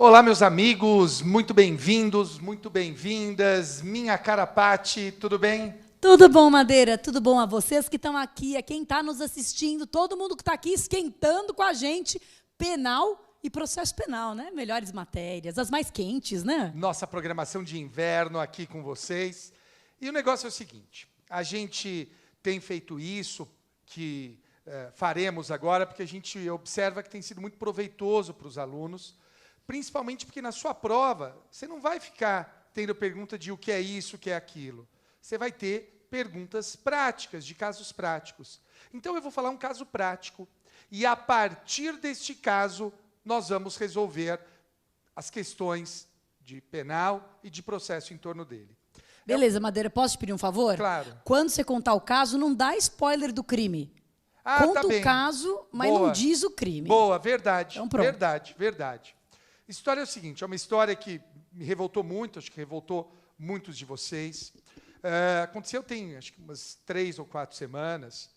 Olá, meus amigos, muito bem-vindos, muito bem-vindas. Minha cara Pati, tudo bem? Tudo bom, Madeira? Tudo bom a vocês que estão aqui, a quem está nos assistindo, todo mundo que está aqui esquentando com a gente, penal e processo penal, né? Melhores matérias, as mais quentes, né? Nossa programação de inverno aqui com vocês. E o negócio é o seguinte, a gente tem feito isso, que faremos agora, porque a gente observa que tem sido muito proveitoso para os alunos, principalmente porque na sua prova, você não vai ficar tendo pergunta de o que é isso, o que é aquilo. Você vai ter perguntas práticas, de casos práticos. Então, eu vou falar um caso prático, e a partir deste caso, nós vamos resolver as questões de penal e de processo em torno dele. Beleza, Madeira, posso te pedir um favor? Claro. Quando você contar o caso, não dá spoiler do crime. Conta tá bem. o caso, mas Boa. não diz o crime. Boa, verdade, Então, pronto. verdade. A história é o seguinte, é uma história que me revoltou muito, acho que revoltou muitos de vocês. Aconteceu tem, acho que umas 3 ou 4 semanas,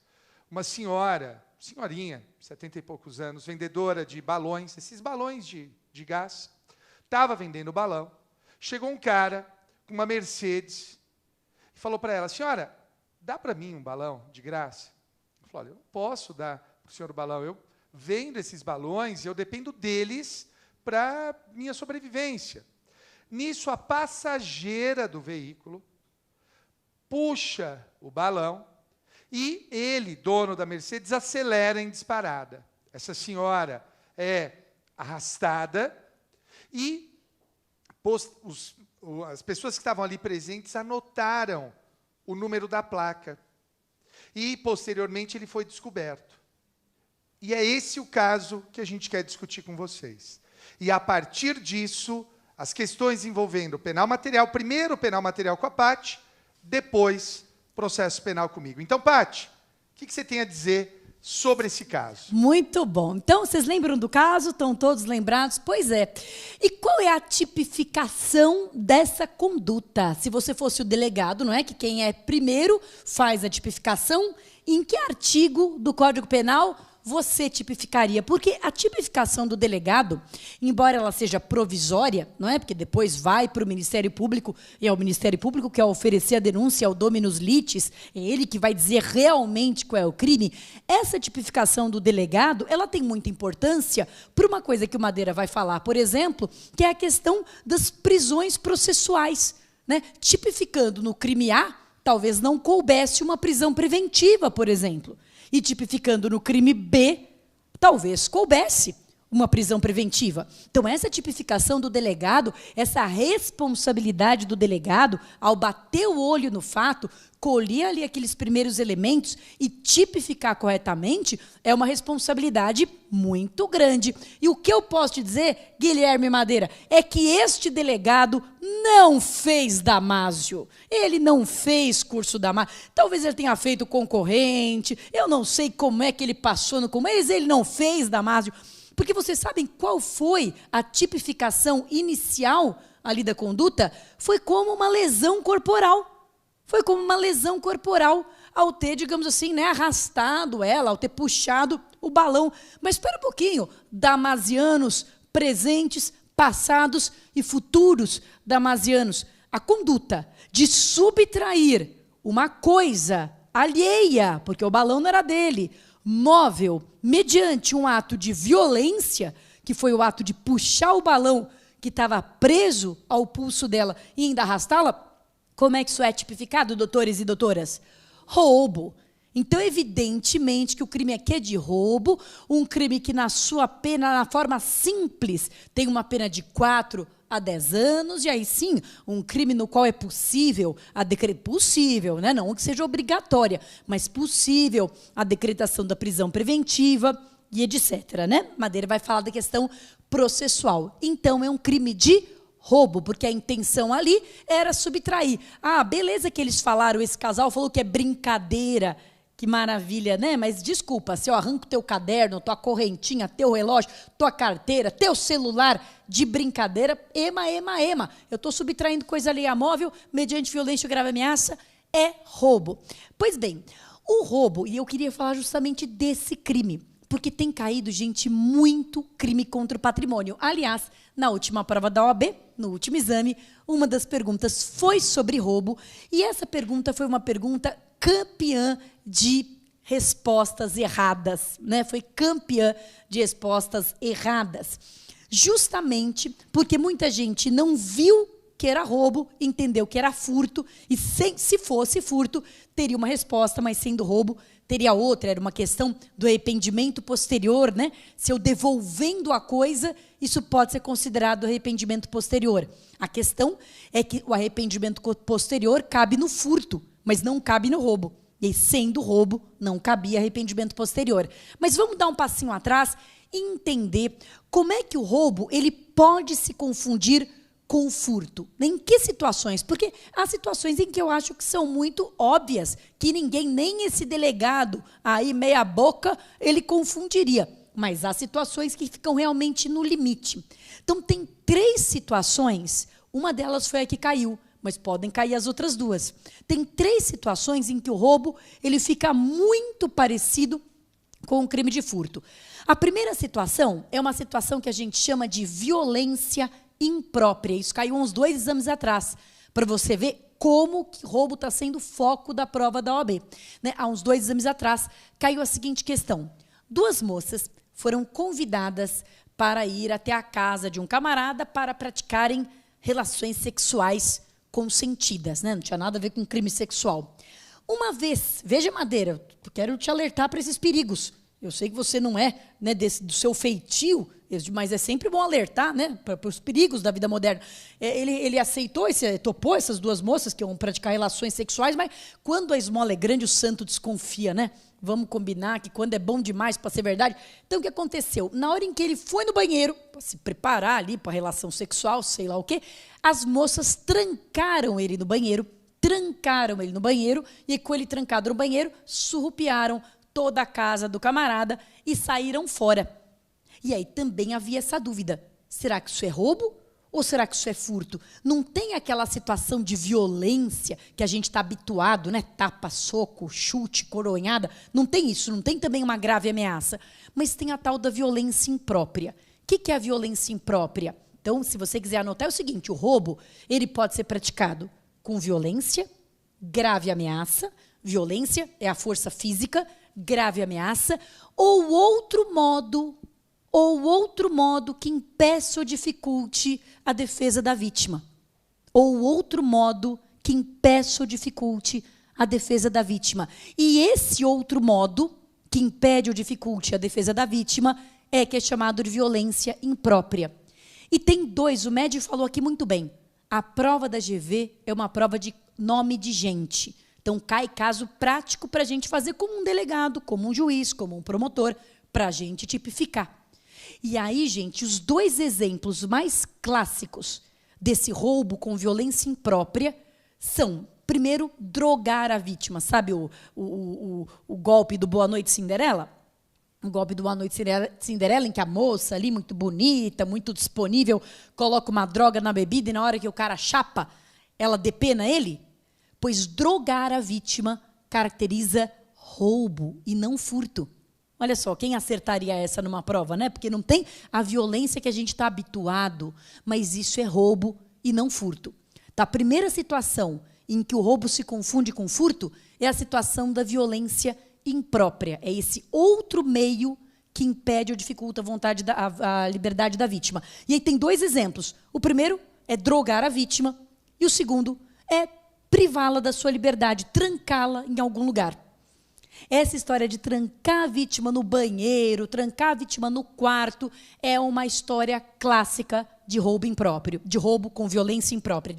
uma senhorinha, 70 e poucos anos, vendedora de balões, esses balões de gás, estava vendendo balão. Chegou um cara com uma Mercedes e falou para ela, senhora, dá para mim um balão de graça? Ela falou, olha, eu não posso dar para o senhor o balão, eu vendo esses balões e eu dependo deles para minha sobrevivência. Nisso, a passageira do veículo puxa o balão e ele, dono da Mercedes, acelera em disparada. Essa senhora é arrastada e as pessoas que estavam ali presentes anotaram o número da placa. E, posteriormente, ele foi descoberto. E é esse o caso que a gente quer discutir com vocês. E, a partir disso, as questões envolvendo penal material, primeiro penal material com a Pati, depois processo penal comigo. Então, Pati, o que você tem a dizer sobre esse caso? Muito bom. Então, vocês lembram do caso? Estão todos lembrados? Pois é. E qual é a tipificação dessa conduta? Se você fosse o delegado, não é? Que quem é primeiro faz a tipificação, em que artigo do Código Penal você tipificaria? Porque a tipificação do delegado, embora ela seja provisória, não é? Porque depois vai para o Ministério Público, e é o Ministério Público que vai oferecer a denúncia ao dominus litis, é ele que vai dizer realmente qual é o crime. Essa tipificação do delegado, ela tem muita importância para uma coisa que o Madeira vai falar, por exemplo, que é a questão das prisões processuais, né? Tipificando no crime A, talvez não coubesse uma prisão preventiva, por exemplo. E tipificando no crime B, talvez coubesse uma prisão preventiva. Então, essa tipificação do delegado, essa responsabilidade do delegado, ao bater o olho no fato, colher ali aqueles primeiros elementos e tipificar corretamente, é uma responsabilidade muito grande. E o que eu posso te dizer, Guilherme Madeira, é que este delegado não fez Damásio. Ele não fez curso Damásio. Talvez ele tenha feito concorrente, eu não sei como é que ele passou no comum, mas ele não fez Damásio. Porque vocês sabem qual foi a tipificação inicial ali da conduta? Foi como uma lesão corporal. Foi como uma lesão corporal ao ter, digamos assim, né, arrastado ela, ao ter puxado o balão. Mas espera um pouquinho, damasianos presentes, passados e futuros damasianos. A conduta de subtrair uma coisa alheia, porque o balão não era dele, móvel, mediante um ato de violência, que foi o ato de puxar o balão que estava preso ao pulso dela e ainda arrastá-la. Como é que isso é tipificado, doutores e doutoras? Roubo. Então, evidentemente que o crime aqui é de roubo, um crime que na sua pena, na forma simples, tem uma pena de 4 a 10 anos, e aí sim, um crime no qual é possível, possível, né? Não que seja obrigatória, mas possível a decretação da prisão preventiva e etc. Né? Madeira vai falar da questão processual. Então, é um crime de roubo, porque a intenção ali era subtrair. Ah, beleza que eles falaram, esse casal falou que é brincadeira. Que maravilha, né? Mas desculpa, se eu arranco teu caderno, tua correntinha, teu relógio, tua carteira, teu celular de brincadeira, ema. Eu estou subtraindo coisa alheia móvel mediante violência ou grave ameaça, é roubo. Pois bem, o roubo, e eu queria falar justamente desse crime, Porque tem caído, gente, muito crime contra o patrimônio. Aliás, na última prova da OAB, no último exame, uma das perguntas foi sobre roubo, e essa pergunta foi uma pergunta campeã de respostas erradas, né? Foi campeã de respostas erradas. Justamente porque muita gente não viu que era roubo, entendeu que era furto, e se fosse furto, teria uma resposta, mas sendo roubo, teria outra. Era uma questão do arrependimento posterior, né? Se eu devolvendo a coisa, isso pode ser considerado arrependimento posterior. A questão é que o arrependimento posterior cabe no furto, mas não cabe no roubo. E sendo roubo, não cabia arrependimento posterior. Mas vamos dar um passinho atrás e entender como é que o roubo ele pode se confundir com o furto. Em que situações? Porque há situações em que eu acho que são muito óbvias, que ninguém, nem esse delegado aí meia boca, ele confundiria. Mas há situações que ficam realmente no limite. Então, tem 3 situações, uma delas foi a que caiu, mas podem cair as outras 2. Tem 3 situações em que o roubo ele fica muito parecido com o crime de furto. A primeira situação é uma situação que a gente chama de violência imprópria. Isso caiu uns 2 exames atrás, para você ver como que roubo está sendo foco da prova da OAB. Né? Há uns 2 exames atrás, caiu a seguinte questão. 2 moças foram convidadas para ir até a casa de um camarada para praticarem relações sexuais consentidas, né? Não tinha nada a ver com crime sexual. Uma vez, veja, Madeira, eu quero te alertar para esses perigos. Eu sei que você não é, né, do seu feitio, mas é sempre bom alertar, né, para os perigos da vida moderna. Ele aceitou, topou essas 2 moças que iam praticar relações sexuais, mas quando a esmola é grande, o santo desconfia, né? Vamos combinar que quando é bom demais para ser verdade. Então, o que aconteceu? Na hora em que ele foi no banheiro, para se preparar ali para a relação sexual, sei lá o quê, as moças trancaram ele no banheiro, e com ele trancado no banheiro, surrupiaram toda a casa do camarada e saíram fora. E aí também havia essa dúvida. Será que isso é roubo ou será que isso é furto? Não tem aquela situação de violência que a gente está habituado, né? Tapa, soco, chute, coronhada. Não tem isso, não tem também uma grave ameaça. Mas tem a tal da violência imprópria. O que é a violência imprópria? Então, se você quiser anotar, é o seguinte, o roubo ele pode ser praticado com violência, grave ameaça. Violência é a força física, grave ameaça, ou outro modo que impeça ou dificulte a defesa da vítima. E esse outro modo que impede ou dificulte a defesa da vítima é chamado de violência imprópria. E tem 2, o médico falou aqui muito bem. A prova da GV é uma prova de nome de gente. Então, cai caso prático para a gente fazer como um delegado, como um juiz, como um promotor, para a gente tipificar. E aí, gente, os 2 exemplos mais clássicos desse roubo com violência imprópria são, primeiro, drogar a vítima. Sabe o golpe do Boa Noite Cinderela? O golpe do Boa Noite Cinderela, em que a moça ali, muito bonita, muito disponível, coloca uma droga na bebida e na hora que o cara chapa, ela depena ele? Pois drogar a vítima caracteriza roubo e não furto. Olha só, quem acertaria essa numa prova, né? Porque não tem a violência que a gente está habituado, mas isso é roubo e não furto. Tá, a primeira situação em que o roubo se confunde com furto é a situação da violência imprópria. É esse outro meio que impede ou dificulta a liberdade da vítima. E aí tem 2 exemplos. O primeiro é drogar a vítima e o segundo é privá-la da sua liberdade, trancá-la em algum lugar. Essa história de trancar a vítima no banheiro, trancar a vítima no quarto, é uma história clássica de roubo impróprio, de roubo com violência imprópria,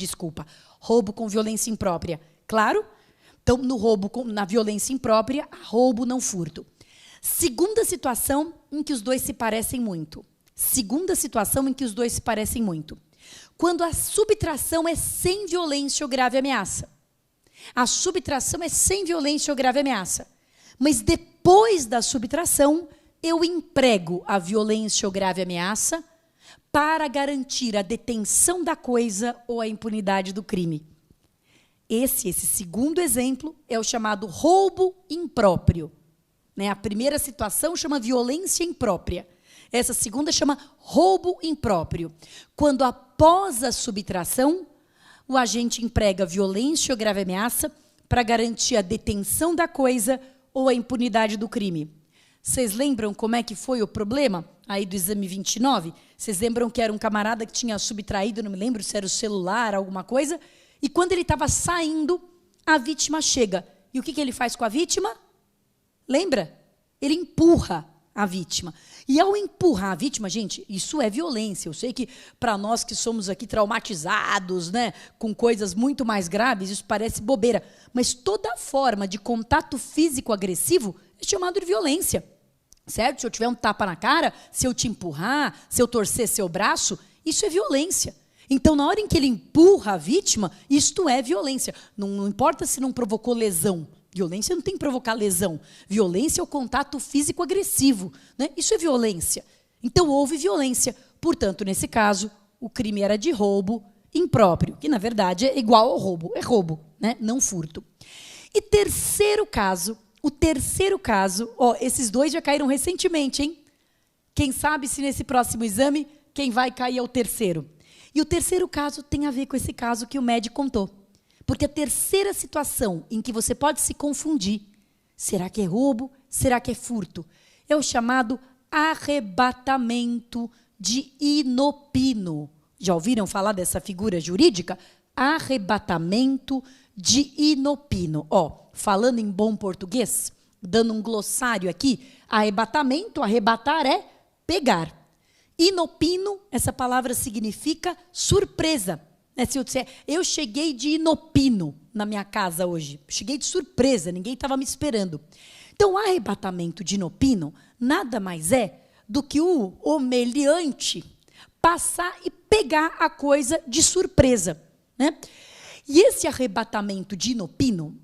roubo com violência imprópria. Claro? Então, no roubo, na violência imprópria, roubo não furto. Segunda situação em que os 2 se parecem muito. Quando a subtração é sem violência ou grave ameaça. Mas depois da subtração, eu emprego a violência ou grave ameaça para garantir a detenção da coisa ou a impunidade do crime. Esse segundo exemplo é o chamado roubo impróprio. Né? A primeira situação chama violência imprópria. Essa segunda chama roubo impróprio. Quando após a subtração, o agente emprega violência ou grave ameaça para garantir a detenção da coisa ou a impunidade do crime. Vocês lembram como é que foi o problema aí do exame 29? Vocês lembram que era um camarada que tinha subtraído, não me lembro se era o celular, alguma coisa, e quando ele estava saindo, a vítima chega. E o que ele faz com a vítima? Lembra? Ele empurra a vítima. E ao empurrar a vítima, gente, isso é violência. Eu sei que para nós que somos aqui traumatizados, né, com coisas muito mais graves, isso parece bobeira. Mas toda forma de contato físico agressivo é chamado de violência. Certo? Se eu tiver um tapa na cara, se eu te empurrar, se eu torcer seu braço, isso é violência. Então, na hora em que ele empurra a vítima, isto é violência. Não importa se não provocou lesão. Violência não tem que provocar lesão. Violência é o contato físico agressivo. Né? Isso é violência. Então, houve violência. Portanto, nesse caso, o crime era de roubo impróprio, que, na verdade, é igual ao roubo. É roubo, né? Não furto. E o terceiro caso, esses dois já caíram recentemente, hein? Quem sabe se nesse próximo exame, quem vai cair é o terceiro. E o terceiro caso tem a ver com esse caso que o médico contou. Porque a terceira situação em que você pode se confundir, será que é roubo, será que é furto? É o chamado arrebatamento de inopino. Já ouviram falar dessa figura jurídica? Arrebatamento de inopino. Falando em bom português, dando um glossário aqui, arrebatamento, arrebatar é pegar. Inopino, essa palavra significa surpresa. Se eu disser, eu cheguei de inopino na minha casa hoje, cheguei de surpresa, ninguém estava me esperando. Então, o arrebatamento de inopino nada mais é do que o meliante passar e pegar a coisa de surpresa. Né? E esse arrebatamento de inopino,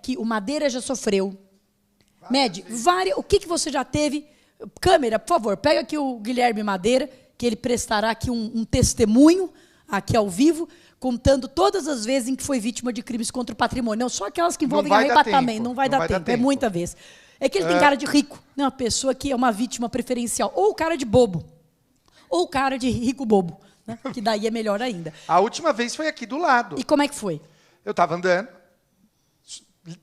que o Madeira já sofreu, Med, o que você já teve? Câmera, por favor, pega aqui o Guilherme Madeira, que ele prestará aqui um testemunho, aqui ao vivo, contando todas as vezes em que foi vítima de crimes contra o patrimônio. Não só aquelas que envolvem arrebatamento. Não vai dar tempo, é muita vez. É que ele tem cara de rico, né? Uma pessoa que é uma vítima preferencial. Ou cara de bobo. Ou cara de rico bobo. Né? Que daí é melhor ainda. A última vez foi aqui do lado. E como é que foi? Eu estava andando,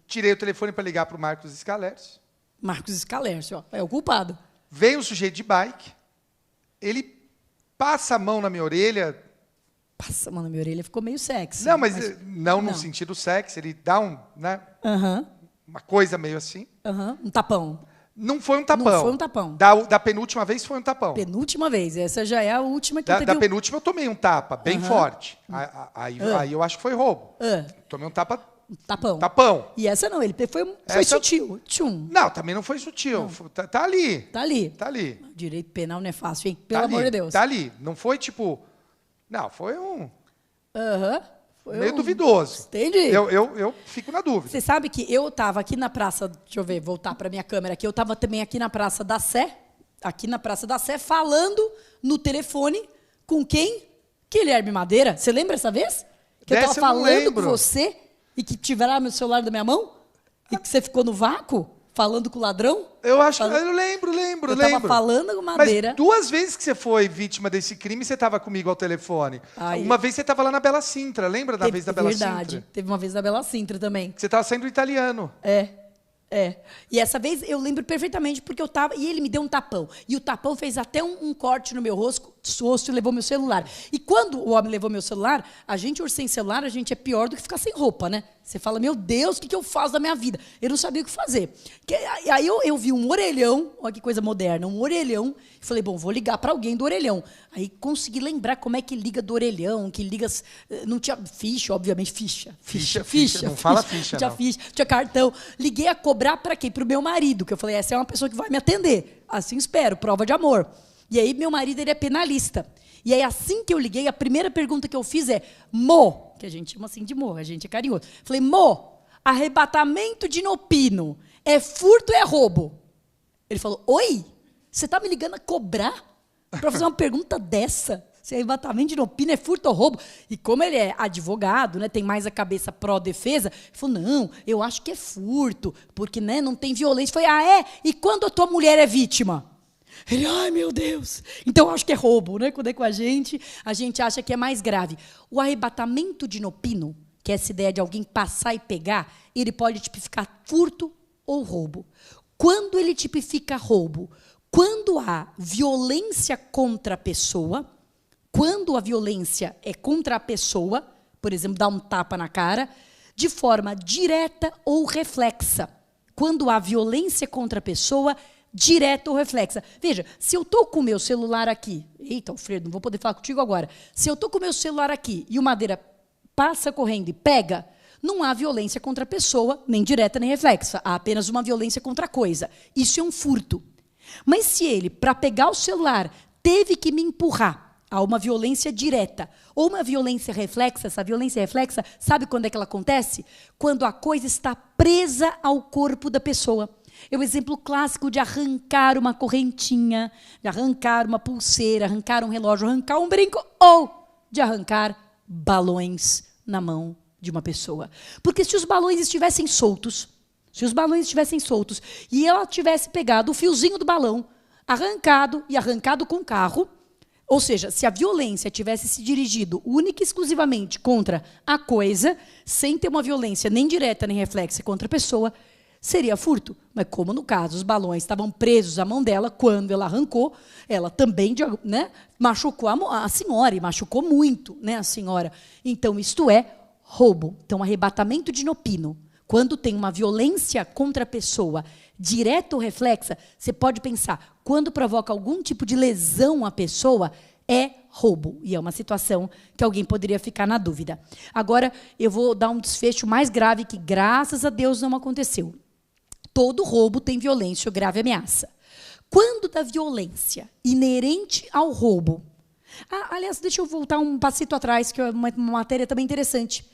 tirei o telefone para ligar para o Marcos Scalers. Marcos Scalers, é o culpado. Veio um sujeito de bike, ele passa a mão na minha orelha. Passa a mão na minha orelha, ficou meio sexy. Não, mas não no sentido sexy, ele dá uma coisa meio assim. Um tapão. Não foi um tapão. Não foi um tapão. Da penúltima vez foi um tapão. Penúltima vez, essa já é a última que eu Da penúltima eu tomei um tapa, bem forte. Aí eu acho que foi roubo. Tomei um tapão. E essa não, ele foi sutil. Tchum. Não, também não foi sutil. Tá ali. Tá ali. Tá ali. Direito penal não é fácil, hein? Pelo amor de Deus. Tá ali. Não foi tipo... Não, foi um... Foi meio duvidoso. Entendi. Eu fico na dúvida. Você sabe que eu estava aqui na praça... Deixa eu ver, voltar para minha câmera aqui. Eu estava também aqui na Praça da Sé. Aqui na Praça da Sé, falando no telefone com quem? Guilherme Madeira. Você lembra essa vez? Que eu estava falando com você e que tiraram meu celular da minha mão? E que você ficou no vácuo? Falando com o ladrão? Eu lembro. Eu estava falando com o Madeira. Mas 2 vezes que você foi vítima desse crime, você estava comigo ao telefone. Uma vez você estava lá na Bela Sintra, lembra da vez da Bela Sintra? Verdade, teve uma vez da Bela Sintra também. Você estava saindo italiano. E essa vez eu lembro perfeitamente porque eu estava... E ele me deu um tapão. E o tapão fez até um corte no meu rosto e levou meu celular. E quando o homem levou meu celular, a gente, sem celular, a gente é pior do que ficar sem roupa, né? Você fala, meu Deus, o que eu faço da minha vida? Eu não sabia o que fazer. Aí eu vi um orelhão, olha que coisa moderna, um orelhão, e falei, bom, vou ligar para alguém do orelhão. Aí consegui lembrar como é que liga do orelhão, que liga... Não tinha ficha, obviamente, ficha. Não fala ficha, não. Tinha cartão. Liguei a cobrar para quem? Para o meu marido, que eu falei, essa é uma pessoa que vai me atender. Assim espero, prova de amor. E aí meu marido, ele é penalista. E aí assim que eu liguei, a primeira pergunta que eu fiz é, que a gente chama assim de a gente é carinhoso. Falei, arrebatamento de inopino, é furto ou é roubo? Ele falou, oi? Você está me ligando a cobrar para fazer uma pergunta dessa? se arrebatamento de inopino é furto ou roubo. E como ele é advogado, né, tem mais a cabeça pró-defesa, ele falou, não, eu acho que é furto, porque, né, não tem violência. Foi, E quando a tua mulher é vítima? Ele, ai, meu Deus. Então, eu acho que é roubo, né? Quando é com a gente acha que é mais grave. O arrebatamento de inopino, que é essa ideia de alguém passar e pegar, ele pode tipificar furto ou roubo. Quando ele tipifica roubo? Quando há violência contra a pessoa, quando a violência é contra a pessoa, por exemplo, dar um tapa na cara, de forma direta ou reflexa. Quando há violência contra a pessoa, direta ou reflexa. Veja, se eu estou com o meu celular aqui, eita, Alfredo, não vou poder falar contigo agora. Se eu estou com o meu celular aqui e o Madeira passa correndo e pega, não há violência contra a pessoa, nem direta nem reflexa. Há apenas uma violência contra a coisa. Isso é um furto. Mas se ele, para pegar o celular, teve que me empurrar, há uma violência direta ou uma violência reflexa, essa violência reflexa, sabe quando é que ela acontece? Quando a coisa está presa ao corpo da pessoa. É o exemplo clássico de arrancar uma correntinha, de arrancar uma pulseira, arrancar um relógio, arrancar um brinco ou de arrancar balões na mão de uma pessoa. Porque se os balões estivessem soltos, e ela tivesse pegado o fiozinho do balão, arrancado com o carro, ou seja, se a violência tivesse se dirigido única e exclusivamente contra a coisa, sem ter uma violência nem direta nem reflexa contra a pessoa, seria furto. Mas como no caso os balões estavam presos à mão dela, quando ela arrancou, ela também, né, machucou a senhora, e machucou muito, né, a senhora. Então, isto é roubo. Então, arrebatamento de inopino. Quando tem uma violência contra a pessoa, direta ou reflexa, você pode pensar, quando provoca algum tipo de lesão à pessoa, é roubo. E é uma situação que alguém poderia ficar na dúvida. Agora, eu vou dar um desfecho mais grave, que graças a Deus não aconteceu. Todo roubo tem violência ou grave ameaça. Quando da violência inerente ao roubo... aliás, deixa eu voltar um passito atrás, que é uma matéria também interessante.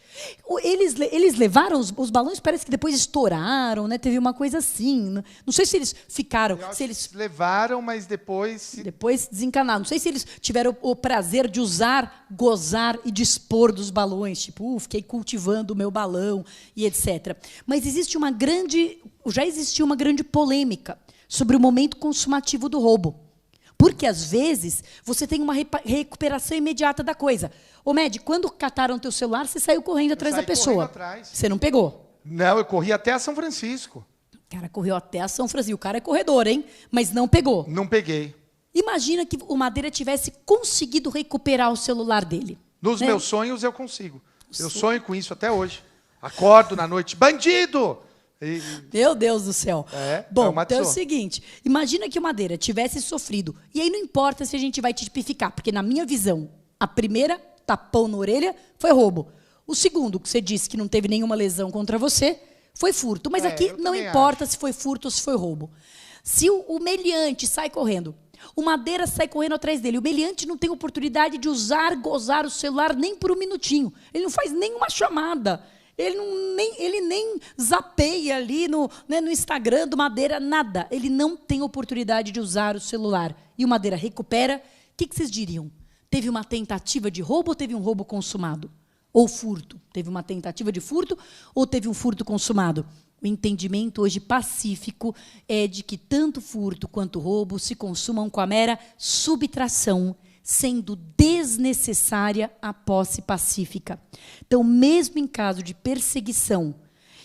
Eles levaram os balões, parece que depois estouraram, né? Teve uma coisa assim. Não sei se eles ficaram... Se eles levaram, mas depois... Depois desencanaram. Não sei se eles tiveram o prazer de usar, gozar e dispor dos balões. Tipo, fiquei cultivando o meu balão e etc. Mas já existiu uma grande polêmica sobre o momento consumativo do roubo. Porque, às vezes, você tem uma recuperação imediata da coisa. Ô, Med, quando cataram o teu celular, você saiu correndo atrás da pessoa. Você não pegou? Não, eu corri até a São Francisco. O cara correu até a São Francisco. O cara é corredor, hein? Mas não pegou. Não peguei. Imagina que o Madeira tivesse conseguido recuperar o celular dele. Nos meus sonhos, eu consigo. Eu sonho com isso até hoje. Acordo na noite, bandido! Meu Deus do céu. Bom, então é o seguinte, imagina que o Madeira tivesse sofrido, e aí não importa se a gente vai tipificar, porque na minha visão, a primeira, tapão na orelha, foi roubo. O segundo, que você disse que não teve nenhuma lesão contra você, foi furto. Mas aqui não importa se foi furto ou se foi roubo. Se o meliante sai correndo, o Madeira sai correndo atrás dele, o meliante não tem oportunidade de gozar o celular nem por um minutinho. Ele não faz nenhuma chamada. Ele nem zapeia ali no Instagram do Madeira, nada. Ele não tem oportunidade de usar o celular. E o Madeira recupera. O que vocês diriam? Teve uma tentativa de roubo ou teve um roubo consumado? Ou furto? Teve uma tentativa de furto ou teve um furto consumado? O entendimento hoje pacífico é de que tanto furto quanto roubo se consumam com a mera subtração, sendo desnecessária a posse pacífica. Então, mesmo em caso de perseguição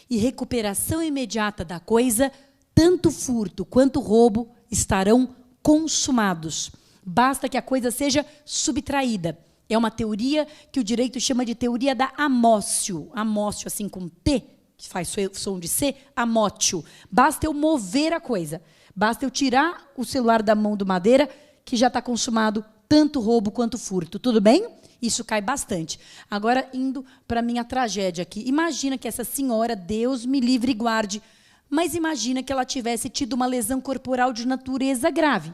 e recuperação imediata da coisa, tanto furto quanto roubo estarão consumados. Basta que a coisa seja subtraída. É uma teoria que o direito chama de teoria da amócio. Amócio, assim, com T, que faz som de C, amócio. Basta eu mover a coisa. Basta eu tirar o celular da mão do Madeira, que já está consumado tanto roubo quanto furto. Tudo bem? Isso cai bastante. Agora, indo para a minha tragédia aqui. Imagina que essa senhora, Deus me livre e guarde, mas imagina que ela tivesse tido uma lesão corporal de natureza grave.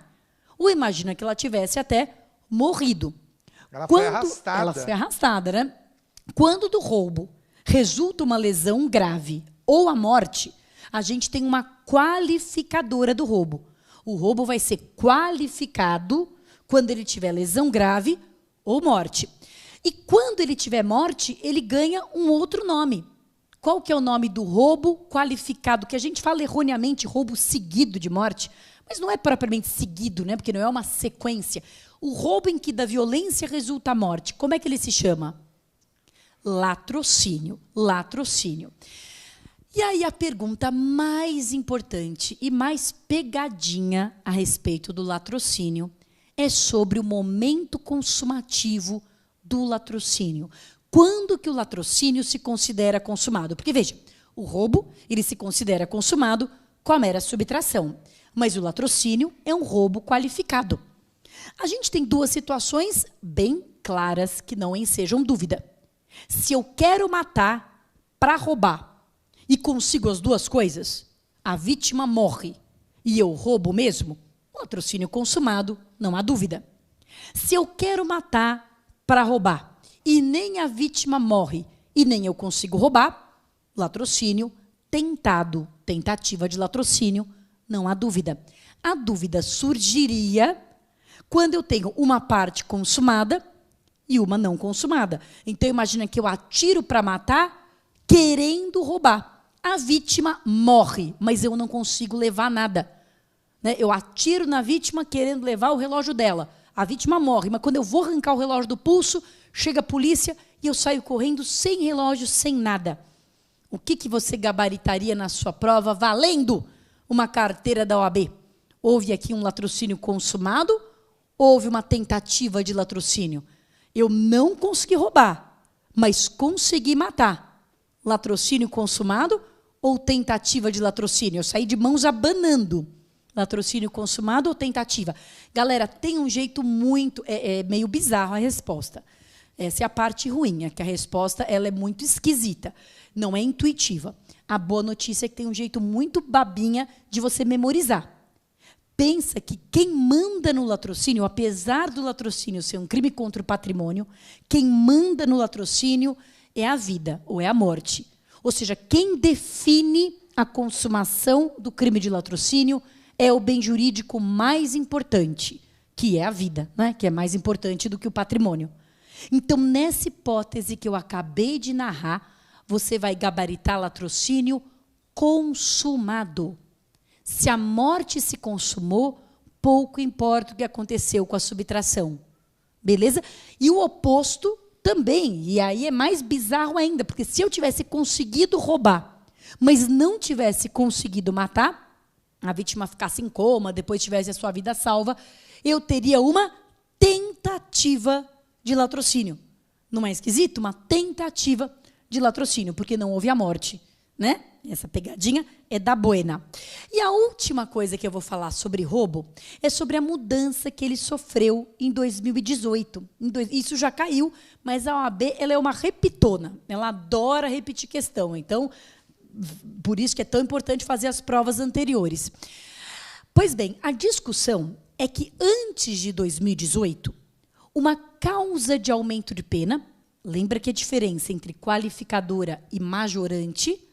Ou imagina que ela tivesse até morrido. Ela foi arrastada. Ela foi arrastada, né? Quando do roubo resulta uma lesão grave ou a morte, a gente tem uma qualificadora do roubo. O roubo vai ser qualificado quando ele tiver lesão grave ou morte. E quando ele tiver morte, ele ganha um outro nome. Qual que é o nome do roubo qualificado? Que a gente fala erroneamente roubo seguido de morte, mas não é propriamente seguido, né? Porque não é uma sequência. O roubo em que da violência resulta a morte, como é que ele se chama? Latrocínio. Latrocínio. E aí a pergunta mais importante e mais pegadinha a respeito do latrocínio é sobre o momento consumativo do latrocínio. Quando que o latrocínio se considera consumado? Porque, veja, o roubo ele se considera consumado com a mera subtração, mas o latrocínio é um roubo qualificado. A gente tem duas situações bem claras que não ensejam dúvida. Se eu quero matar para roubar e consigo as duas coisas, a vítima morre e eu roubo mesmo, latrocínio consumado, não há dúvida. Se eu quero matar para roubar e nem a vítima morre e nem eu consigo roubar, latrocínio tentado, tentativa de latrocínio, não há dúvida. A dúvida surgiria quando eu tenho uma parte consumada e uma não consumada. Então, imagina que eu atiro para matar, querendo roubar. A vítima morre, mas eu não consigo levar nada. Né? Eu atiro na vítima querendo levar o relógio dela. A vítima morre, mas quando eu vou arrancar o relógio do pulso, chega a polícia e eu saio correndo sem relógio, sem nada. O que você gabaritaria na sua prova valendo uma carteira da OAB? Houve aqui um latrocínio consumado? Houve uma tentativa de latrocínio? Eu não consegui roubar, mas consegui matar. Latrocínio consumado ou tentativa de latrocínio? Eu saí de mãos abanando. Latrocínio consumado ou tentativa? Galera, tem um jeito muito... É meio bizarro a resposta. Essa é a parte ruim, é que a resposta ela é muito esquisita. Não é intuitiva. A boa notícia é que tem um jeito muito babinha de você memorizar. Pensa que quem manda no latrocínio, apesar do latrocínio ser um crime contra o patrimônio, quem manda no latrocínio é a vida ou é a morte. Ou seja, quem define a consumação do crime de latrocínio é o bem jurídico mais importante, que é a vida, né? Que é mais importante do que o patrimônio. Então, nessa hipótese que eu acabei de narrar, você vai gabaritar latrocínio consumado. Se a morte se consumou, pouco importa o que aconteceu com a subtração. Beleza? E o oposto também. E aí é mais bizarro ainda, porque se eu tivesse conseguido roubar, mas não tivesse conseguido matar, a vítima ficasse em coma, depois tivesse a sua vida salva, eu teria uma tentativa de latrocínio. Não é esquisito? Uma tentativa de latrocínio, porque não houve a morte, né? Essa pegadinha é da buena. E a última coisa que eu vou falar sobre roubo é sobre a mudança que ele sofreu em 2018. Isso já caiu, mas a OAB ela é uma repitona. Ela adora repetir questão. Então, por isso que é tão importante fazer as provas anteriores. Pois bem, a discussão é que antes de 2018, uma causa de aumento de pena, lembra que a diferença entre qualificadora e majorante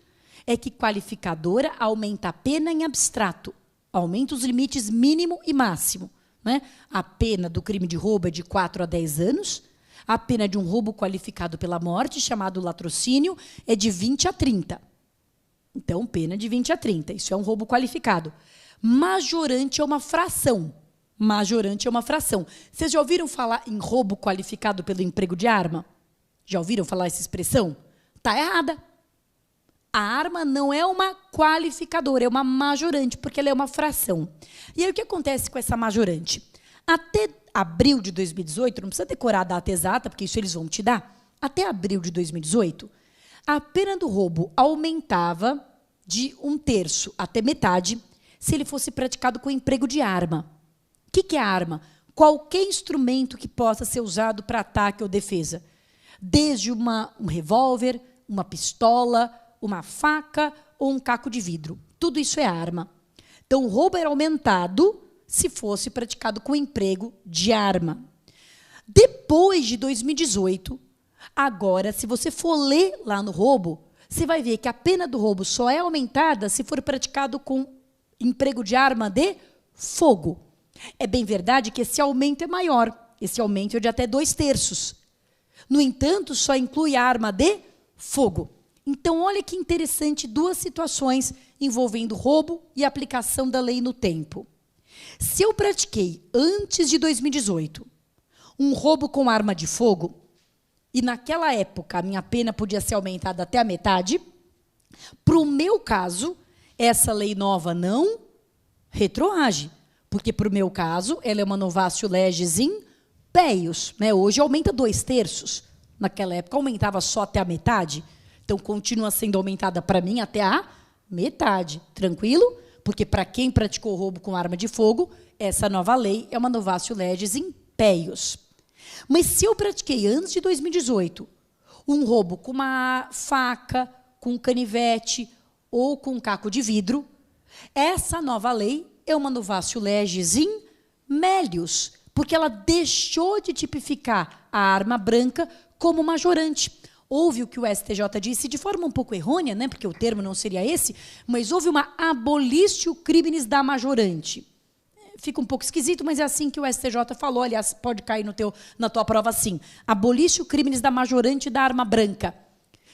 é que qualificadora aumenta a pena em abstrato, aumenta os limites mínimo e máximo. Né? A pena do crime de roubo é de 4 a 10 anos, a pena de um roubo qualificado pela morte, chamado latrocínio, é de 20 a 30. Então, pena de 20 a 30, isso é um roubo qualificado. Majorante é uma fração. Majorante é uma fração. Vocês já ouviram falar em roubo qualificado pelo emprego de arma? Já ouviram falar essa expressão? Está errada. A arma não é uma qualificadora, é uma majorante, porque ela é uma fração. E aí o que acontece com essa majorante? Até abril de 2018, não precisa decorar a data exata, porque isso eles vão te dar, até abril de 2018, a pena do roubo aumentava de 1/3 até metade se ele fosse praticado com emprego de arma. O que é arma? Qualquer instrumento que possa ser usado para ataque ou defesa. Desde um revólver, uma pistola, uma faca ou um caco de vidro. Tudo isso é arma. Então, o roubo era aumentado se fosse praticado com emprego de arma. Depois de 2018, agora, se você for ler lá no roubo, você vai ver que a pena do roubo só é aumentada se for praticado com emprego de arma de fogo. É bem verdade que esse aumento é maior. Esse aumento é de até 2/3. No entanto, só inclui a arma de fogo. Então, olha que interessante, 2 situações envolvendo roubo e aplicação da lei no tempo. Se eu pratiquei, antes de 2018, um roubo com arma de fogo, e naquela época a minha pena podia ser aumentada até a metade, para o meu caso, essa lei nova não retroage, porque para o meu caso, ela é uma novatio legis in peius, né? Hoje aumenta 2/3. Naquela época aumentava só até a metade. Então, continua sendo aumentada para mim até a metade. Tranquilo? Porque para quem praticou roubo com arma de fogo, essa nova lei é uma novatio legis in peius. Mas se eu pratiquei antes de 2018 um roubo com uma faca, com um canivete ou com um caco de vidro, essa nova lei é uma novatio legis in melius, porque ela deixou de tipificar a arma branca como majorante. Houve o que o STJ disse de forma um pouco errônea, né, porque o termo não seria esse, mas houve uma abolitio criminis da majorante. Fica um pouco esquisito, mas é assim que o STJ falou. Aliás, pode cair na tua prova assim. Abolitio criminis da majorante da arma branca.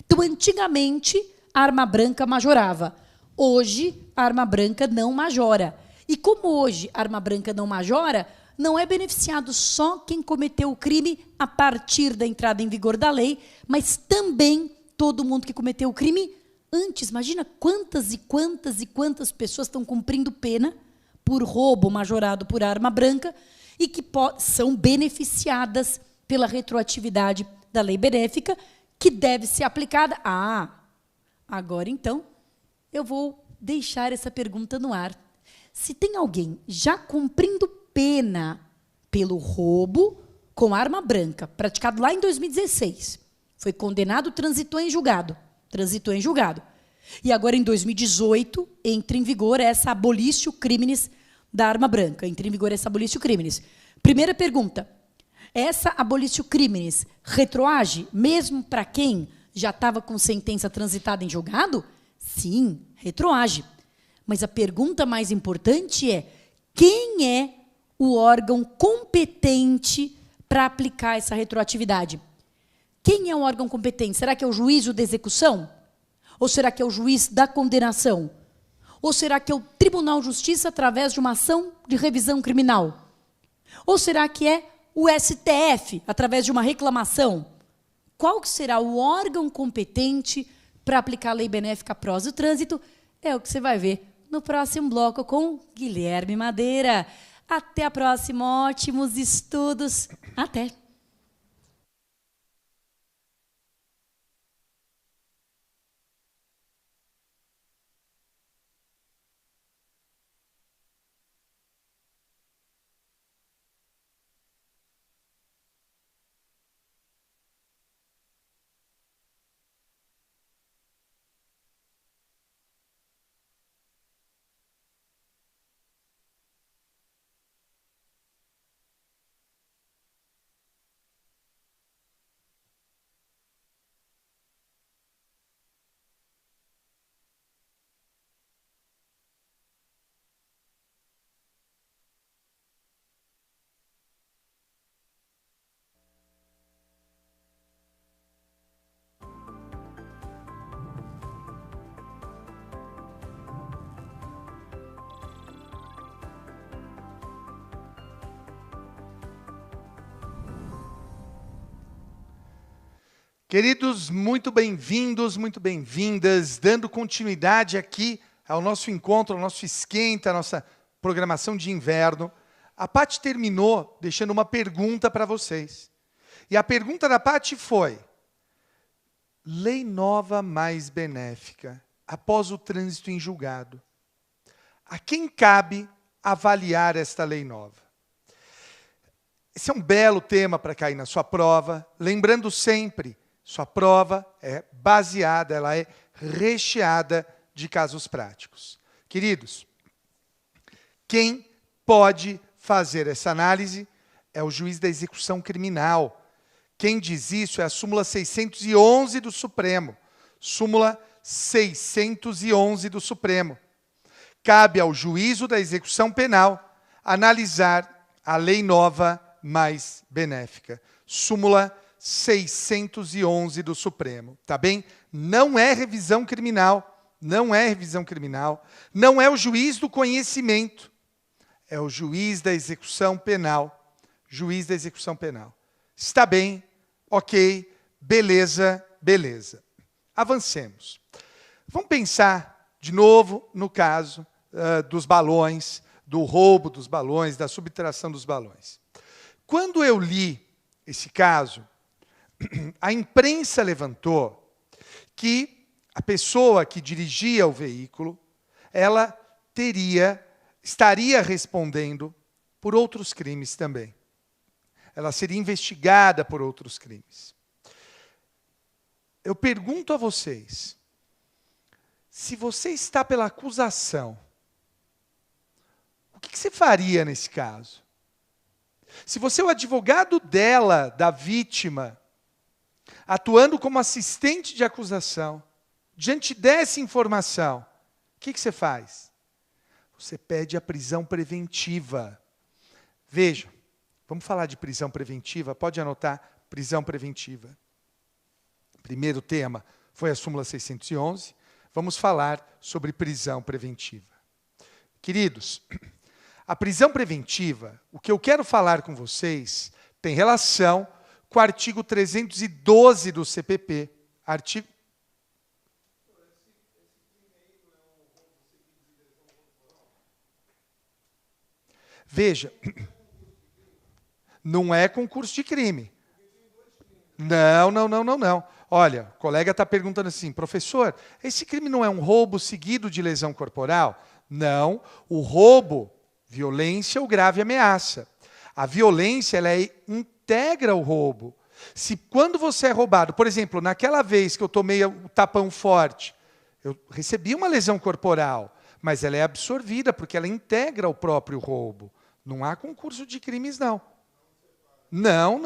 Então, antigamente, a arma branca majorava. Hoje, a arma branca não majora. E como hoje a arma branca não majora, não é beneficiado só quem cometeu o crime a partir da entrada em vigor da lei, mas também todo mundo que cometeu o crime antes. Imagina quantas e quantas e quantas pessoas estão cumprindo pena por roubo majorado por arma branca e que são beneficiadas pela retroatividade da lei benéfica, que deve ser aplicada. Agora, então, eu vou deixar essa pergunta no ar. Se tem alguém já cumprindo pena pelo roubo com arma branca, praticado lá em 2016, foi condenado, transitou em julgado. E agora, em 2018, entra em vigor essa abolitio criminis da arma branca. Entra em vigor essa abolitio criminis. Primeira pergunta. Essa abolitio criminis retroage mesmo para quem já estava com sentença transitada em julgado? Sim, retroage. Mas a pergunta mais importante é: quem é o órgão competente para aplicar essa retroatividade? Quem é o órgão competente? Será que é o juízo da execução? Ou será que é o juiz da condenação? Ou será que é o Tribunal de Justiça através de uma ação de revisão criminal? Ou será que é o STF através de uma reclamação? Qual que será o órgão competente para aplicar a lei benéfica prós do trânsito? É o que você vai ver no próximo bloco com Guilherme Madeira. Até a próxima, ótimos estudos. Até! Queridos, muito bem-vindos, muito bem-vindas, dando continuidade aqui ao nosso encontro, ao nosso esquenta, à nossa programação de inverno. A Paty terminou deixando uma pergunta para vocês. E a pergunta da Paty foi: lei nova mais benéfica, após o trânsito em julgado, a quem cabe avaliar esta lei nova? Esse é um belo tema para cair na sua prova, lembrando sempre: sua prova é baseada, ela é recheada de casos práticos. Queridos, quem pode fazer essa análise é o juiz da execução criminal. Quem diz isso é a súmula 611 do Supremo. Súmula 611 do Supremo. Cabe ao juízo da execução penal analisar a lei nova mais benéfica. Súmula 611 do Supremo, tá bem? Não é revisão criminal, não é revisão criminal, não é o juiz do conhecimento, é o juiz da execução penal. Juiz da execução penal. Está bem, ok, beleza, beleza. Avancemos. Vamos pensar de novo no caso dos balões, do roubo dos balões, da subtração dos balões. Quando eu li esse caso, a imprensa levantou que a pessoa que dirigia o veículo, ela estaria respondendo por outros crimes também. Ela seria investigada por outros crimes. Eu pergunto a vocês, se você está pela acusação, o que você faria nesse caso? Se você é o advogado dela, da vítima, atuando como assistente de acusação, diante dessa informação, o que você faz? Você pede a prisão preventiva. Veja, vamos falar de prisão preventiva, pode anotar, prisão preventiva. Primeiro tema foi a súmula 611, vamos falar sobre prisão preventiva. Queridos, a prisão preventiva, o que eu quero falar com vocês, tem relação com o artigo 312 do CPP. Artigo... Veja, não é concurso de crime. Não. Olha, o colega está perguntando assim, professor, esse crime não é um roubo seguido de lesão corporal? Não, o roubo, violência ou grave ameaça. A violência, ela integra o roubo. Se quando você é roubado, por exemplo, naquela vez que eu tomei o tapão forte, eu recebi uma lesão corporal, mas ela é absorvida porque ela integra o próprio roubo. Não há concurso de crimes, não. Não.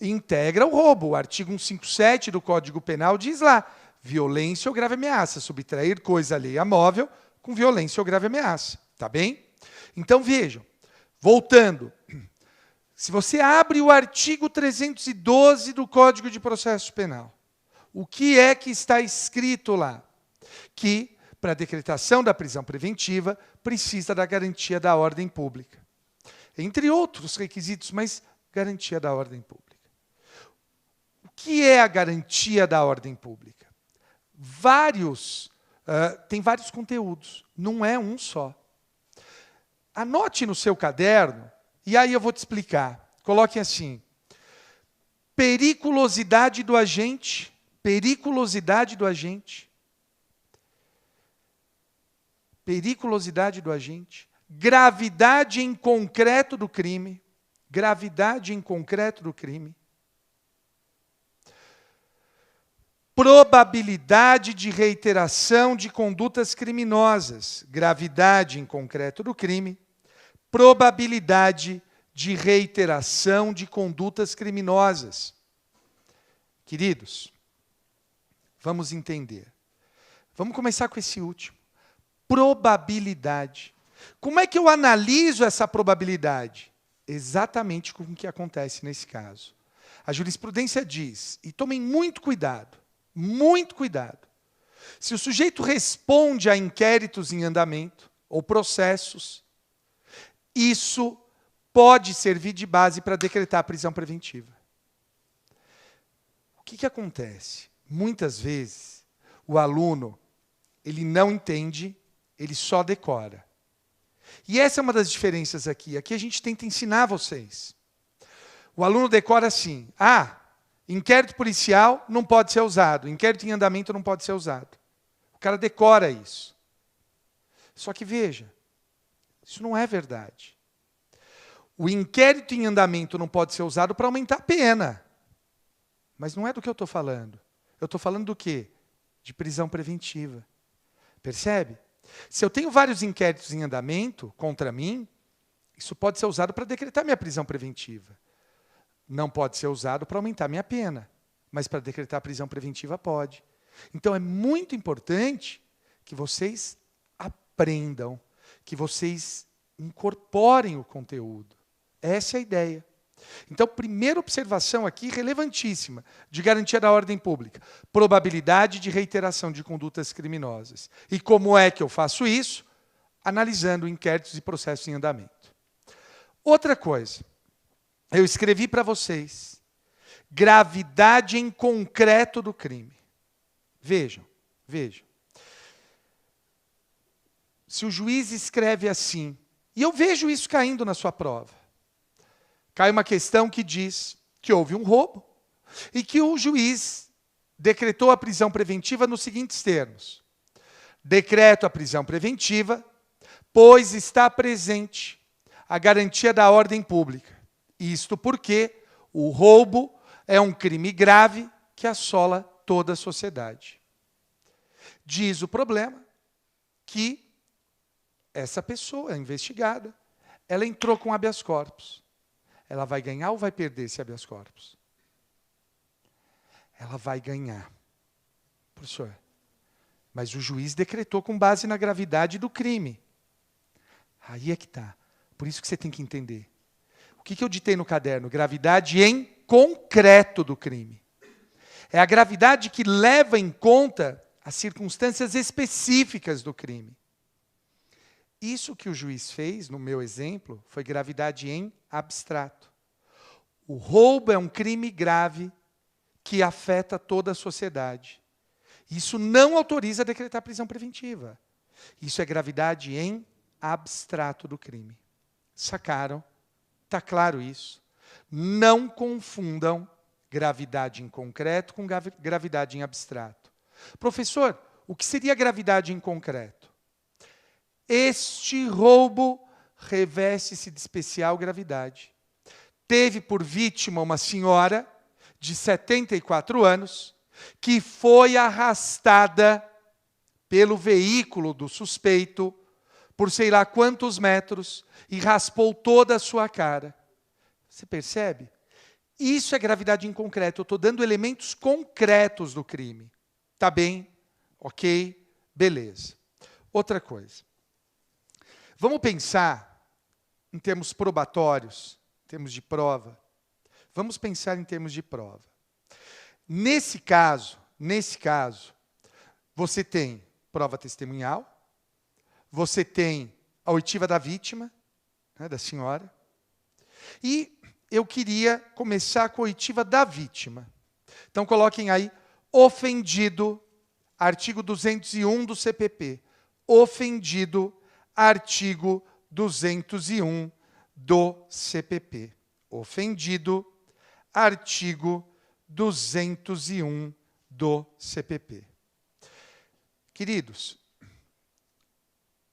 Integra o roubo. O artigo 157 do Código Penal diz lá, violência ou grave ameaça, subtrair coisa alheia móvel com violência ou grave ameaça. Tá bem? Então, vejam, voltando. Se você abre o artigo 312 do Código de Processo Penal, o que é que está escrito lá? Que, para a decretação da prisão preventiva, precisa da garantia da ordem pública. Entre outros requisitos, mas garantia da ordem pública. O que é a garantia da ordem pública? Tem vários conteúdos, não é um só. Anote no seu caderno, e aí eu vou te explicar. Coloquem assim, periculosidade do agente, gravidade em concreto do crime, probabilidade de reiteração de condutas criminosas, gravidade em concreto do crime, probabilidade de reiteração de condutas criminosas. Queridos, vamos entender. Vamos começar com esse último. Probabilidade. Como é que eu analiso essa probabilidade? Exatamente com o que acontece nesse caso. A jurisprudência diz, e tomem muito cuidado, se o sujeito responde a inquéritos em andamento ou processos, isso pode servir de base para decretar a prisão preventiva. O que acontece? Muitas vezes, o aluno, ele não entende, ele só decora. E essa é uma das diferenças aqui. Aqui a gente tenta ensinar vocês. O aluno decora assim, inquérito policial não pode ser usado, inquérito em andamento não pode ser usado. O cara decora isso. Só que veja, isso não é verdade. O inquérito em andamento não pode ser usado para aumentar a pena. Mas não é do que eu estou falando. Eu estou falando do quê? De prisão preventiva. Percebe? Se eu tenho vários inquéritos em andamento contra mim, isso pode ser usado para decretar minha prisão preventiva. Não pode ser usado para aumentar minha pena, mas para decretar a prisão preventiva pode. Então é muito importante que vocês aprendam, que vocês incorporem o conteúdo. Essa é a ideia. Então, primeira observação aqui, relevantíssima, de garantia da ordem pública. Probabilidade de reiteração de condutas criminosas. E como é que eu faço isso? Analisando inquéritos e processos em andamento. Outra coisa, eu escrevi para vocês, gravidade em concreto do crime. Vejam. Se o juiz escreve assim, e eu vejo isso caindo na sua prova, cai uma questão que diz que houve um roubo e que o juiz decretou a prisão preventiva nos seguintes termos. Decreto a prisão preventiva, pois está presente a garantia da ordem pública. Isto porque o roubo é um crime grave que assola toda a sociedade. Diz o problema que essa pessoa, investigada, ela entrou com habeas corpus. Ela vai ganhar ou vai perder esse habeas corpus? Ela vai ganhar. Professor, mas o juiz decretou com base na gravidade do crime. Aí é que está. Por isso que você tem que entender. O que eu ditei no caderno? Gravidade em concreto do crime. É a gravidade que leva em conta as circunstâncias específicas do crime. Isso que o juiz fez, no meu exemplo, foi gravidade em abstrato. O roubo é um crime grave que afeta toda a sociedade. Isso não autoriza a decretar prisão preventiva. Isso é gravidade em abstrato do crime. Sacaram? Está claro isso? Não confundam gravidade em concreto com gravidade em abstrato. Professor, o que seria gravidade em concreto? Este roubo reveste-se de especial gravidade. Teve por vítima uma senhora de 74 anos que foi arrastada pelo veículo do suspeito por sei lá quantos metros e raspou toda a sua cara. Você percebe? Isso é gravidade em concreto. Eu estou dando elementos concretos do crime. Tá bem? Ok? Beleza. Outra coisa. Vamos pensar em termos probatórios, em termos de prova. Vamos pensar em termos de prova. Nesse caso, você tem prova testemunhal, você tem a oitiva da vítima, né, da senhora, e eu queria começar com a oitiva da vítima. Então, coloquem aí, ofendido, artigo 201 do CPP. Ofendido, artigo 201 do CPP. Ofendido, artigo 201 do CPP. Queridos,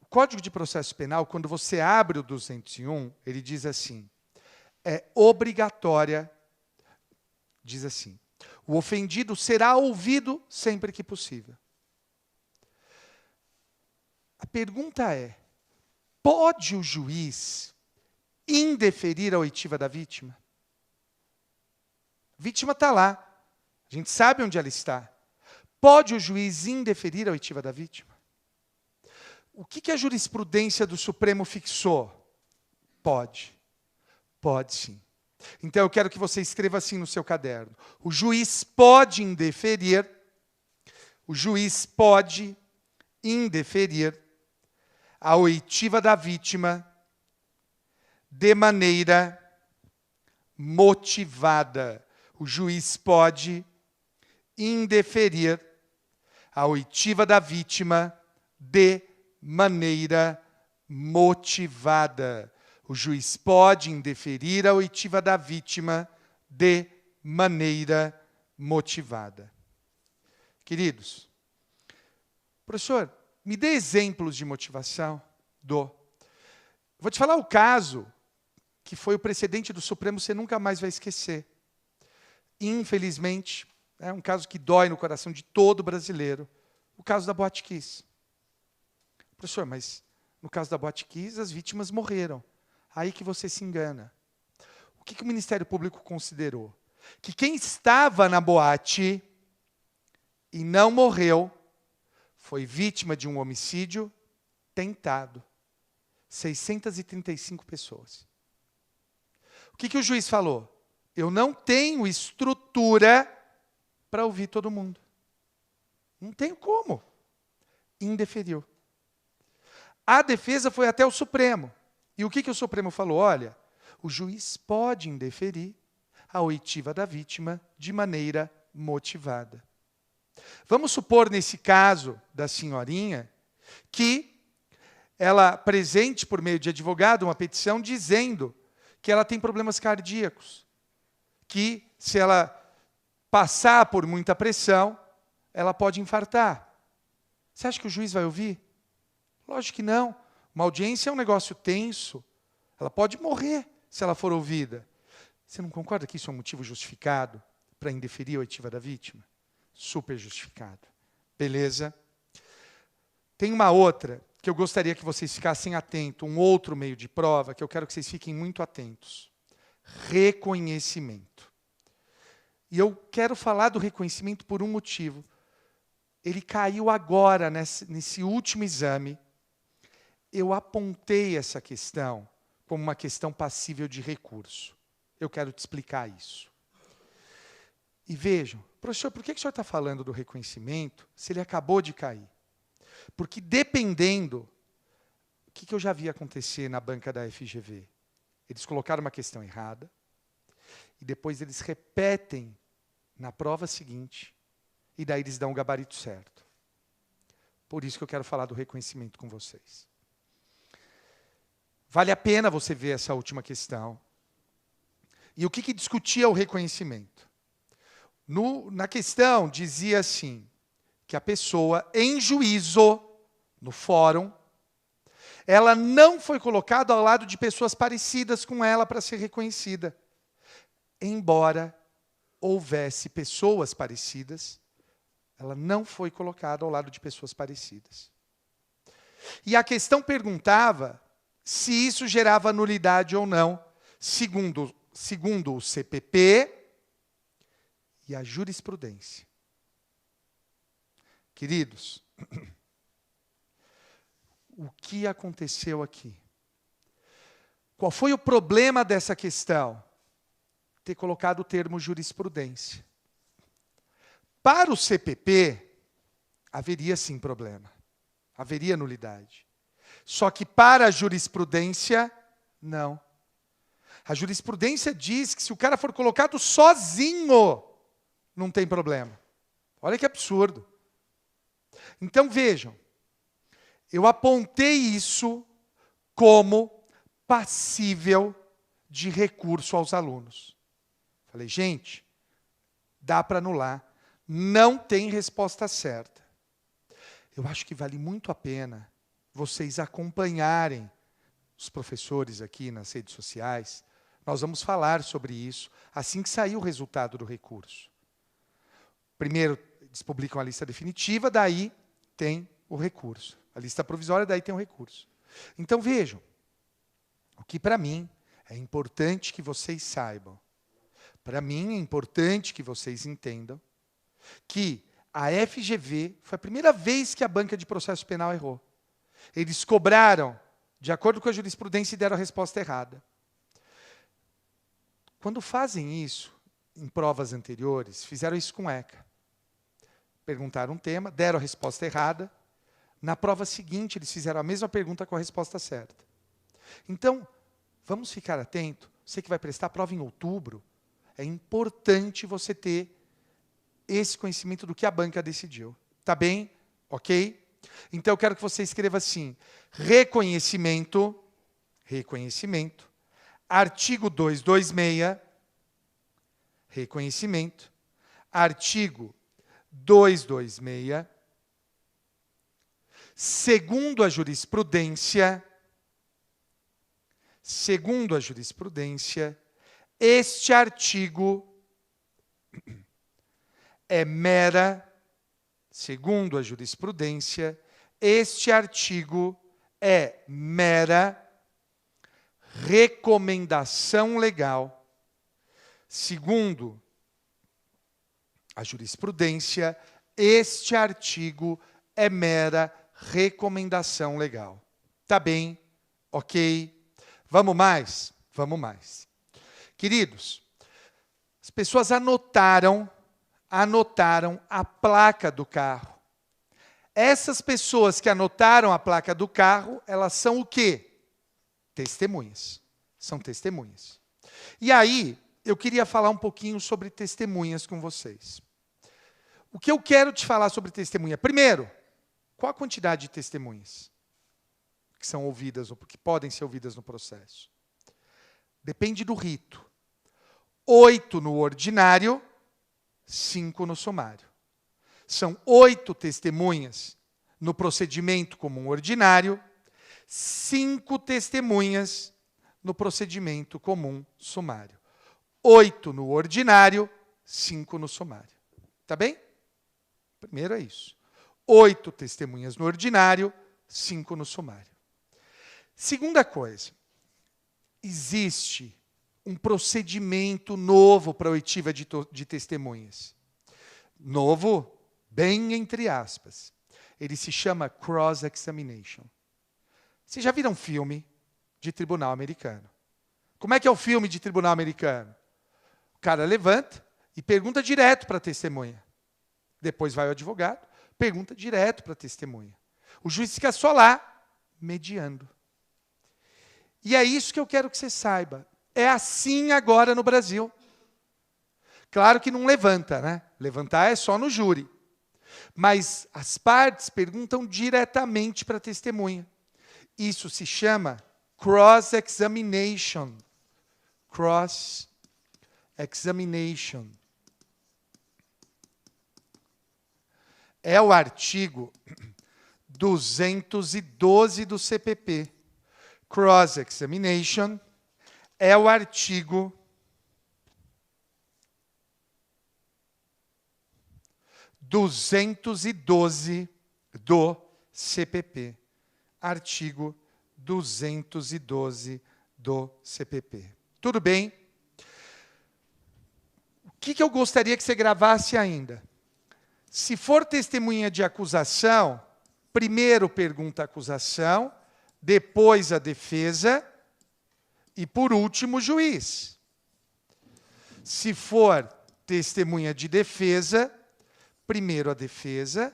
o Código de Processo Penal, quando você abre o 201, ele diz assim, é obrigatória, diz assim, o ofendido será ouvido sempre que possível. A pergunta é, pode o juiz indeferir a oitiva da vítima? A vítima está lá, a gente sabe onde ela está. Pode o juiz indeferir a oitiva da vítima? O que a jurisprudência do Supremo fixou? Pode. Pode sim. Então eu quero que você escreva assim no seu caderno. O juiz pode indeferir a oitiva da vítima de maneira motivada. O juiz pode indeferir a oitiva da vítima de maneira motivada. O juiz pode indeferir a oitiva da vítima de maneira motivada. Queridos, professor, me dê exemplos de motivação. Vou te falar o caso que foi o precedente do Supremo, você nunca mais vai esquecer. Infelizmente, é um caso que dói no coração de todo brasileiro. O caso da Boate Kiss. Professor, mas no caso da Boate Kiss, as vítimas morreram. Aí que você se engana. O que o Ministério Público considerou? Que quem estava na boate e não morreu foi vítima de um homicídio tentado. 635 pessoas. que o juiz falou? Eu não tenho estrutura para ouvir todo mundo. Não tenho como. Indeferiu. A defesa foi até o Supremo. E o que o Supremo falou? Olha, o juiz pode indeferir a oitiva da vítima de maneira motivada. Vamos supor, nesse caso da senhorinha, que ela apresente, por meio de advogado, uma petição dizendo que ela tem problemas cardíacos, que se ela passar por muita pressão, ela pode infartar. Você acha que o juiz vai ouvir? Lógico que não. Uma audiência é um negócio tenso. Ela pode morrer se ela for ouvida. Você não concorda que isso é um motivo justificado para indeferir a oitiva da vítima? Super justificado. Beleza? Tem uma outra que eu gostaria que vocês ficassem atentos, um outro meio de prova, que eu quero que vocês fiquem muito atentos. Reconhecimento. E eu quero falar do reconhecimento por um motivo. Ele caiu agora, nesse último exame. Eu apontei essa questão como uma questão passível de recurso. Eu quero te explicar isso. E vejam, professor, por que o senhor está falando do reconhecimento se ele acabou de cair? Porque dependendo, o que eu já vi acontecer na banca da FGV? Eles colocaram uma questão errada, e depois eles repetem na prova seguinte, e daí eles dão o gabarito certo. Por isso que eu quero falar do reconhecimento com vocês. Vale a pena você ver essa última questão. E o que discutia o reconhecimento? Na questão, dizia assim, que a pessoa, em juízo, no fórum, ela não foi colocada ao lado de pessoas parecidas com ela para ser reconhecida. Embora houvesse pessoas parecidas, ela não foi colocada ao lado de pessoas parecidas. E a questão perguntava se isso gerava nulidade ou não, segundo o CPP e a jurisprudência. Queridos, o que aconteceu aqui? Qual foi o problema dessa questão? Ter colocado o termo jurisprudência. Para o CPP, haveria sim problema. Haveria nulidade. Só que para a jurisprudência, não. A jurisprudência diz que se o cara for colocado sozinho, não tem problema. Olha que absurdo. Então vejam, eu apontei isso como passível de recurso aos alunos. Falei, gente, dá para anular, não tem resposta certa. Eu acho que vale muito a pena vocês acompanharem os professores aqui nas redes sociais. Nós vamos falar sobre isso assim que sair o resultado do recurso. Primeiro, eles publicam a lista definitiva, daí tem o recurso. A lista provisória, daí tem o recurso. Então, vejam, o que para mim é importante que vocês saibam, para mim é importante que vocês entendam que a FGV foi a primeira vez que a banca de processo penal errou. Eles cobraram, de acordo com a jurisprudência, e deram a resposta errada. Quando fazem isso, em provas anteriores, fizeram isso com ECA. Perguntaram um tema, deram a resposta errada. Na prova seguinte, eles fizeram a mesma pergunta com a resposta certa. Então, vamos ficar atento. Você que vai prestar a prova em outubro, é importante você ter esse conhecimento do que a banca decidiu. Tá bem? Ok? Então, eu quero que você escreva assim, reconhecimento, artigo 226, reconhecimento, artigo 226, segundo a jurisprudência, este artigo é mera, segundo a jurisprudência, este artigo é mera recomendação legal. Segundo a jurisprudência, este artigo é mera recomendação legal. Tá bem? Ok? Vamos mais? Vamos mais. Queridos, as pessoas anotaram a placa do carro. Essas pessoas que anotaram a placa do carro, elas são o quê? Testemunhas. São testemunhas. E aí, eu queria falar um pouquinho sobre testemunhas com vocês. O que eu quero te falar sobre testemunha? Primeiro, qual a quantidade de testemunhas que são ouvidas, ou que podem ser ouvidas no processo? Depende do rito. 8 no ordinário, 5 no sumário. São 8 testemunhas no procedimento comum ordinário, 5 testemunhas no procedimento comum sumário. 8 no ordinário, 5 no sumário. Tá bem? Primeiro é isso. 8 testemunhas no ordinário, 5 no sumário. Segunda coisa, existe um procedimento novo para a oitiva de testemunhas. Novo, bem entre aspas. Ele se chama cross-examination. Vocês já viram filme de tribunal americano? Como é que é o filme de tribunal americano? O cara levanta e pergunta direto para a testemunha. Depois vai o advogado, pergunta direto para a testemunha. O juiz fica só lá, mediando. E é isso que eu quero que você saiba. É assim agora no Brasil. Claro que não levanta, né? Levantar é só no júri. Mas as partes perguntam diretamente para a testemunha. Isso se chama cross-examination. Cross-examination. É o artigo 212 do CPP. Cross-examination é o artigo 212 do CPP. Artigo 212 do CPP. Tudo bem? O que eu gostaria que você gravasse ainda? Se for testemunha de acusação, primeiro pergunta a acusação, depois a defesa e, por último, o juiz. Se for testemunha de defesa, primeiro a defesa,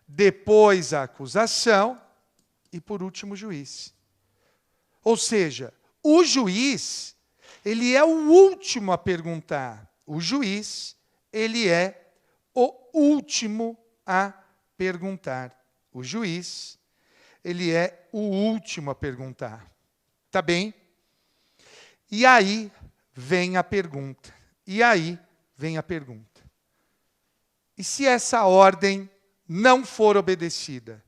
depois a acusação e, por último, o juiz. Ou seja, o juiz, ele é o último a perguntar. O juiz, ele é o último a perguntar. O juiz, ele é o último a perguntar. Tá bem? E aí vem a pergunta. E se essa ordem não for obedecida?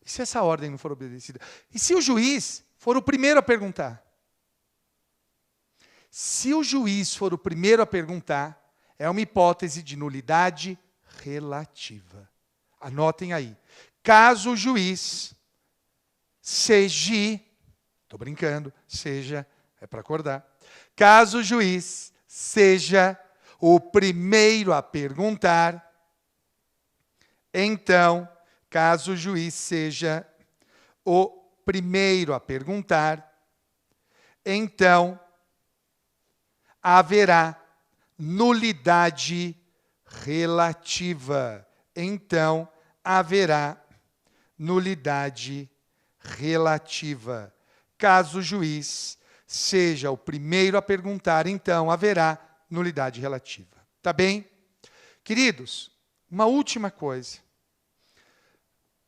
E se essa ordem não for obedecida? E se o juiz for o primeiro a perguntar? Se o juiz for o primeiro a perguntar, é uma hipótese de nulidade relativa. Anotem aí. Caso o juiz seja, estou brincando, seja, é para acordar. Caso o juiz seja o primeiro a perguntar, então, caso o juiz seja o primeiro a perguntar, então haverá nulidade relativa. Então, haverá nulidade relativa. Caso o juiz seja o primeiro a perguntar, então haverá nulidade relativa. Tá bem? Queridos, uma última coisa.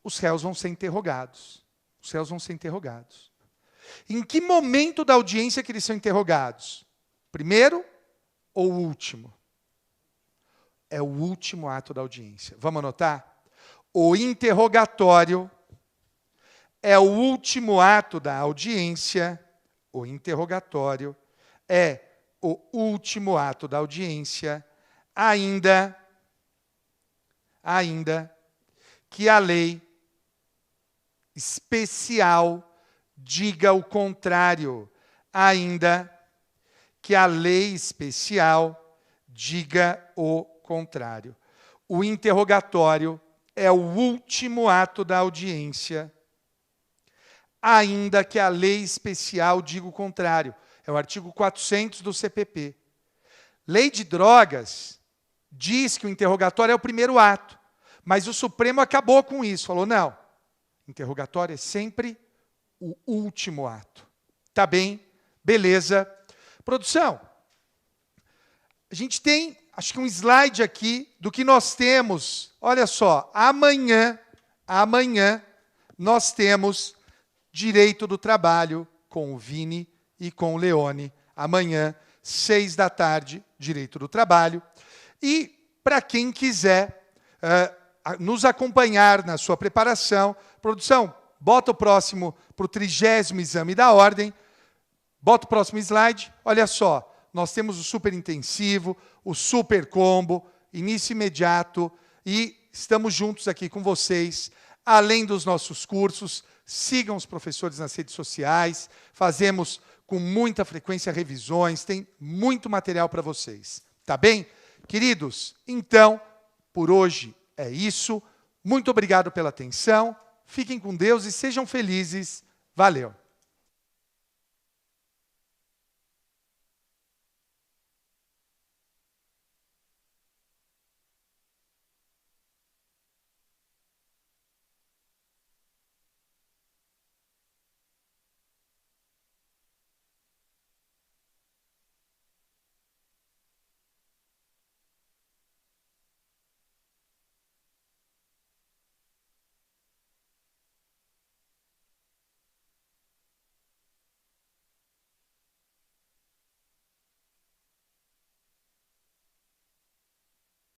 Os réus vão ser interrogados. Os réus vão ser interrogados. Em que momento da audiência que eles são interrogados? Primeiro ou último? É o último ato da audiência. Vamos anotar? O interrogatório é o último ato da audiência. O interrogatório é o último ato da audiência, ainda que a lei especial diga o contrário. Ainda que a lei especial diga o contrário. O interrogatório é o último ato da audiência, ainda que a lei especial diga o contrário. É o artigo 400 do CPP. Lei de drogas diz que o interrogatório é o primeiro ato, mas o Supremo acabou com isso. Falou, não, interrogatório é sempre o último ato. Tá bem? Beleza. Produção, a gente tem, acho que um slide aqui do que nós temos. Olha só, amanhã nós temos Direito do Trabalho com o Vini e com o Leone. Amanhã, 6 da tarde, Direito do Trabalho. E, para quem quiser nos acompanhar na sua preparação, produção, bota o próximo para o 30º exame da ordem. Bota o próximo slide. Olha só, nós temos o super intensivo, o super combo, início imediato, e estamos juntos aqui com vocês, além dos nossos cursos. Sigam os professores nas redes sociais, fazemos com muita frequência revisões, tem muito material para vocês. Tá bem? Queridos, então, por hoje é isso. Muito obrigado pela atenção, fiquem com Deus e sejam felizes. Valeu!